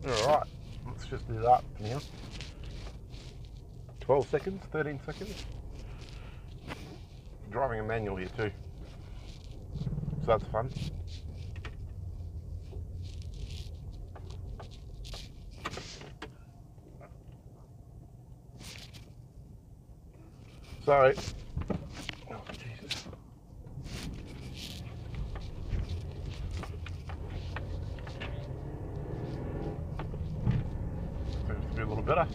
Alright, let's just do that now. 12 seconds, 13 seconds. Driving a manual here too, so that's fun. So, oh Jesus. Seems to be a little better.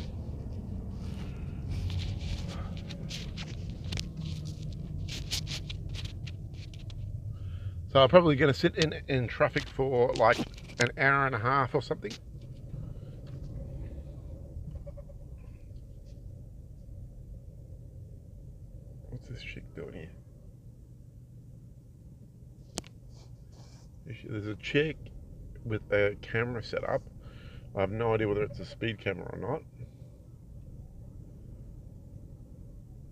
So I'm probably going to sit in traffic for like an hour and a half or something. What's this chick doing here? There's a chick with a camera set up. I have no idea whether it's a speed camera or not.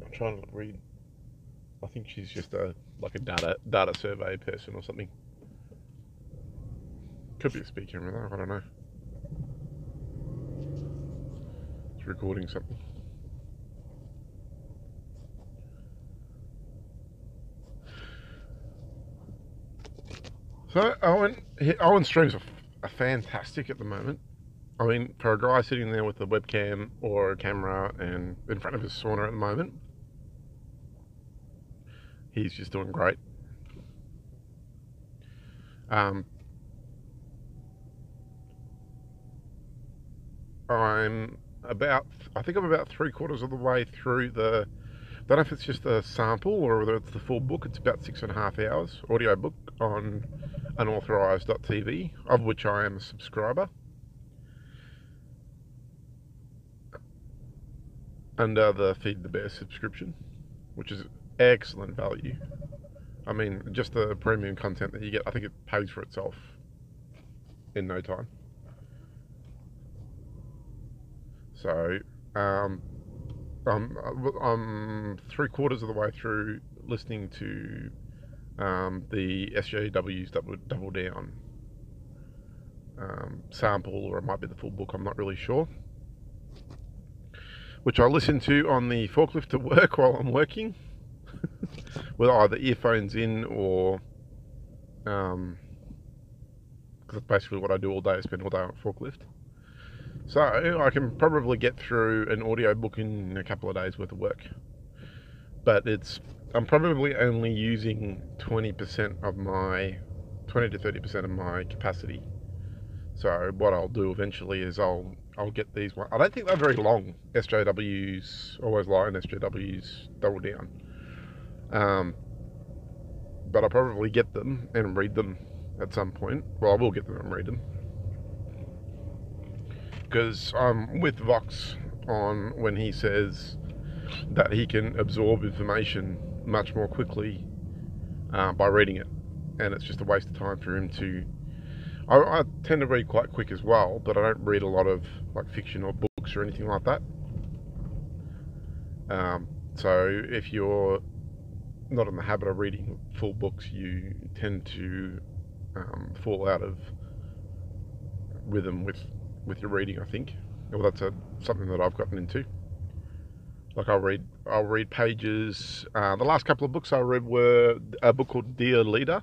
I'm trying to read. I think she's just like a data survey person or something. Could be a speed camera though, I don't know. It's recording something. So Owen streams are fantastic at the moment. I mean, for a guy sitting there with a webcam or a camera and in front of his sauna at the moment, he's just doing great. I think I'm about 3/4 of the way through the, I don't know if it's just a sample or whether it's the full book. It's about 6.5 hours audio book on unauthorized.tv, of which I am a subscriber. Under the Feed the Bear subscription, which is excellent value. I mean, just the premium content that you get, I think it pays for itself in no time. So, I'm 3/4 of the way through listening to the SJW's Double Down sample, or it might be the full book, I'm not really sure. Which I listen to on the forklift to work while I'm working, with either earphones in or, because that's basically what I do all day. I spend all day on a forklift. So I can probably get through an audio book in a couple of days worth of work. But I'm probably only using 20 to 30% of my capacity. So what I'll do eventually is I'll get these ones. I don't think they're very long. SJW's, Always Lie and SJW's Double Down. But I'll probably get them and read them at some point. Well, I will get them and read them. Because I'm with Vox on when he says that he can absorb information much more quickly by reading it. And it's just a waste of time for him to... I tend to read quite quick as well, but I don't read a lot of like fiction or books or anything like that. So if you're not in the habit of reading full books, you tend to fall out of rhythm with your reading, I think. Well, that's something that I've gotten into. Like I'll read pages. The last couple of books I read were a book called Dear Leader.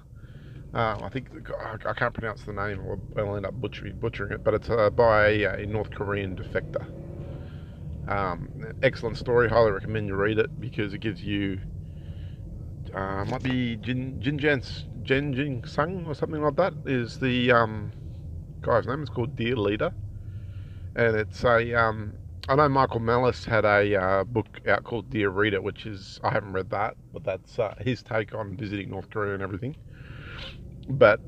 I think I can't pronounce the name, or I'll end up butchering it, but it's by a North Korean defector. Excellent story. Highly recommend you read it because it gives you might be Jin Jing Sung or something like that is the guy's name. It's called Dear Leader, and it's a I know Michael Mellis had a book out called Dear Reader, which is, I haven't read that, but that's his take on visiting North Korea and everything. But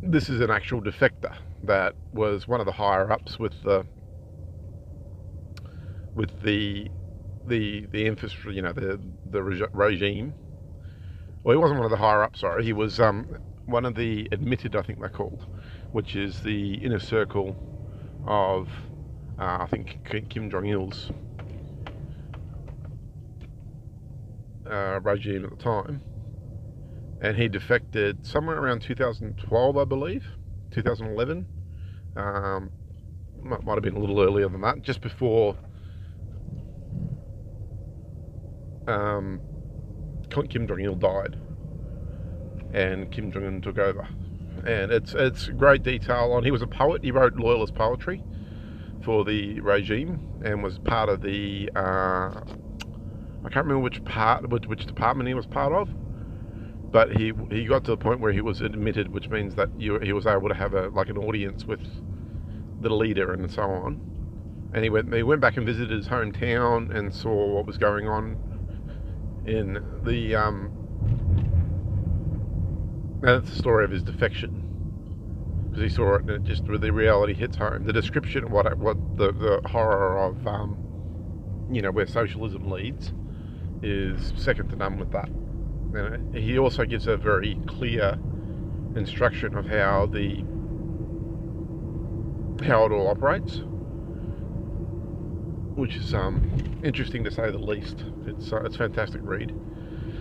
this is an actual defector that was one of the higher ups with the infantry, the regime. Well, he wasn't one of the higher ups. Sorry, he was one of the admitted, I think they're called, which is the inner circle of I think Kim Jong Il's regime at the time. And he defected somewhere around 2012, I believe, 2011, Might have been a little earlier than that, just before Kim Jong-il died and Kim Jong-un took over. And it's great detail on. He was a poet. He wrote loyalist poetry for the regime and was part of the I can't remember which department he was part of, but he got to the point where he was admitted, which means that he was able to have an audience with the leader and so on. And he went back and visited his hometown and saw what was going on in the that's the story of his defection, because he saw it and it just, the reality hits home. The description of what the horror of where socialism leads is second to none with that. And he also gives a very clear instruction of how it all operates, which is interesting to say the least. It's a fantastic read.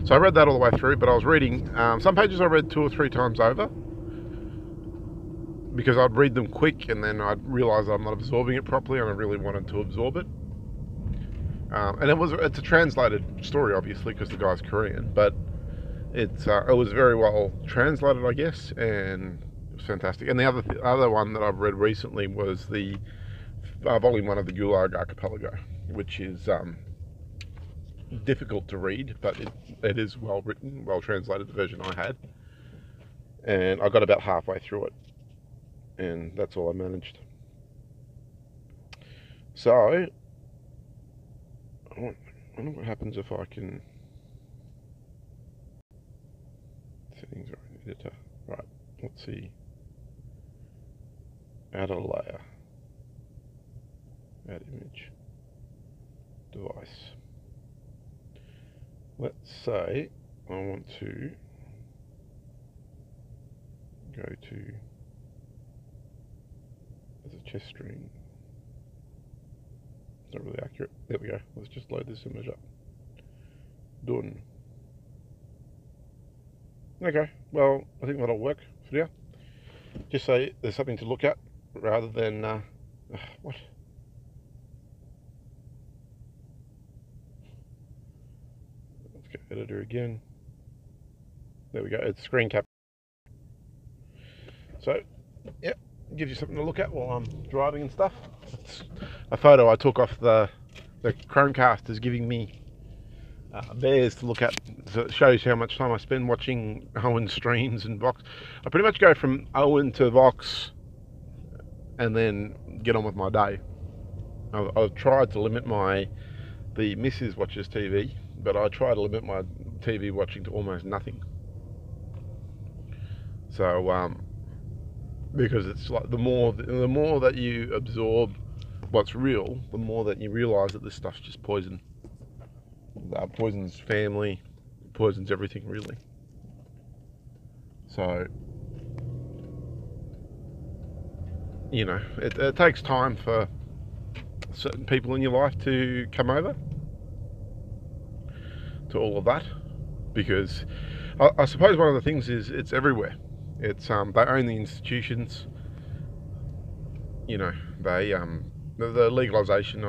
So I read that all the way through, but I was reading some pages I read 2 or 3 times over, because I'd read them quick and then I'd realise I'm not absorbing it properly, and I really wanted to absorb it. And it's a translated story, obviously, because the guy's Korean, but it was very well translated, I guess, and it was fantastic. And the other one that I've read recently was the volume 1 of the Gulag Archipelago, which is difficult to read, but it is well written, well translated, the version I had, and I got about halfway through it, and that's all I managed. So I wonder what happens if I can settings or editor. Right, let's see. Add a layer, add image, device. Let's say I want to go to as a chest string. It's not really accurate. There we go. Let's just load this image up. Done. Okay, well, I think that'll work for now. Just so there's something to look at rather than what? Let's go editor again. There we go. It's screen cap. So, yep, gives you something to look at while I'm driving and stuff. It's a photo I took off the Chromecast is giving me bears to look at. So it shows how much time I spend watching Owen streams and Vox. I pretty much go from Owen to Vox and then get on with my day. I've tried to limit the missus watches TV, but I try to limit my TV watching to almost nothing. So because it's like the more that you absorb what's real, the more that you realise that this stuff's just poison. Poisons family, poisons everything, really. So, you know, it takes time for certain people in your life to come over to all of that, because I suppose one of the things is it's everywhere. It's they own the institutions. You know, they the legalization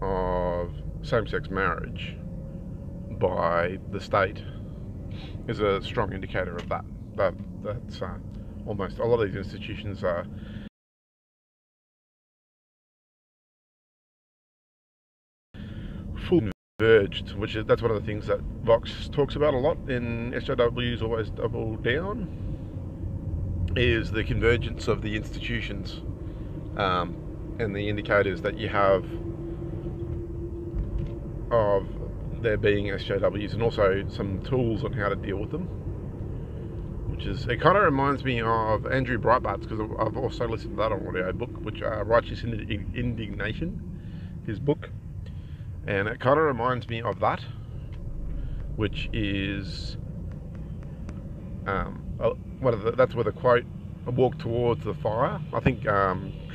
of same-sex marriage by the state is a strong indicator of that. That's almost a lot of these institutions are full converged, that's one of the things that Vox talks about a lot in SJW's Always Double Down, is the convergence of the institutions and the indicators that you have of there being SJWs, and also some tools on how to deal with them. It kind of reminds me of Andrew Breitbart's, because I've also listened to that on audio book, which Righteous Indignation, his book, and it kind of reminds me of that, which is that's where the quote, "A walk towards the fire." I think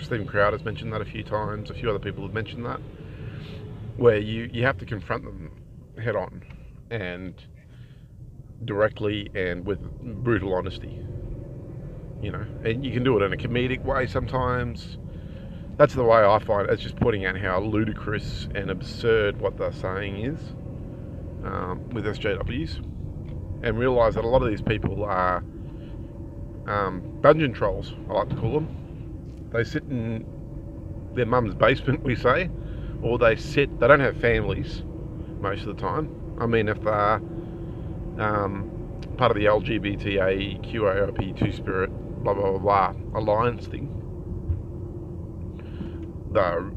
Stephen Crowder's mentioned that a few times. A few other people have mentioned that, where you have to confront them head on, and directly and with brutal honesty. You know, and you can do it in a comedic way sometimes. That's the way I find it. It's just pointing out how ludicrous and absurd what they're saying is with SJWs, and realise that a lot of these people are dungeon trolls, I like to call them. They sit in their mum's basement, we say, or they don't have families most of the time. I mean, if they're part of the LGBTA, QARP, Two-Spirit, blah, blah, blah, blah, alliance thing, they're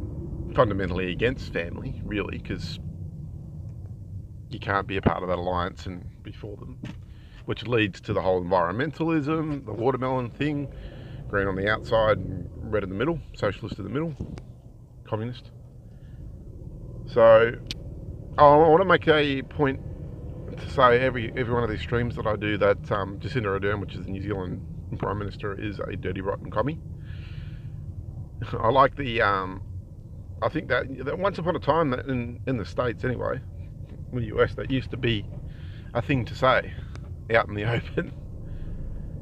fundamentally against family, really, because you can't be a part of that alliance and be for them, which leads to the whole environmentalism, the watermelon thing, green on the outside and red in the middle, socialist in the middle, communist. So I want to make a point to say every one of these streams that I do that Jacinda Ardern, which is the New Zealand Prime Minister, is a dirty rotten commie. I like the I think that once upon a time, that in the States anyway, in the US, that used to be a thing to say out in the open,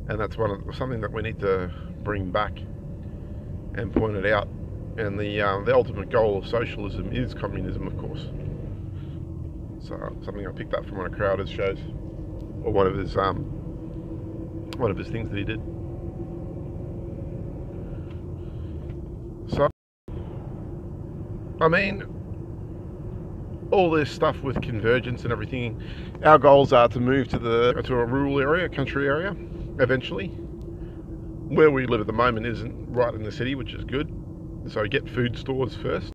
and that's something that we need to bring back and point it out. And the ultimate goal of socialism is communism, of course. So something I picked up from one of Crowder's shows, or one of his things that he did. So, I mean, all this stuff with convergence and everything, our goals are to move to a rural area, country area, eventually. Where we live at the moment isn't right in the city, which is good. So get food stores first.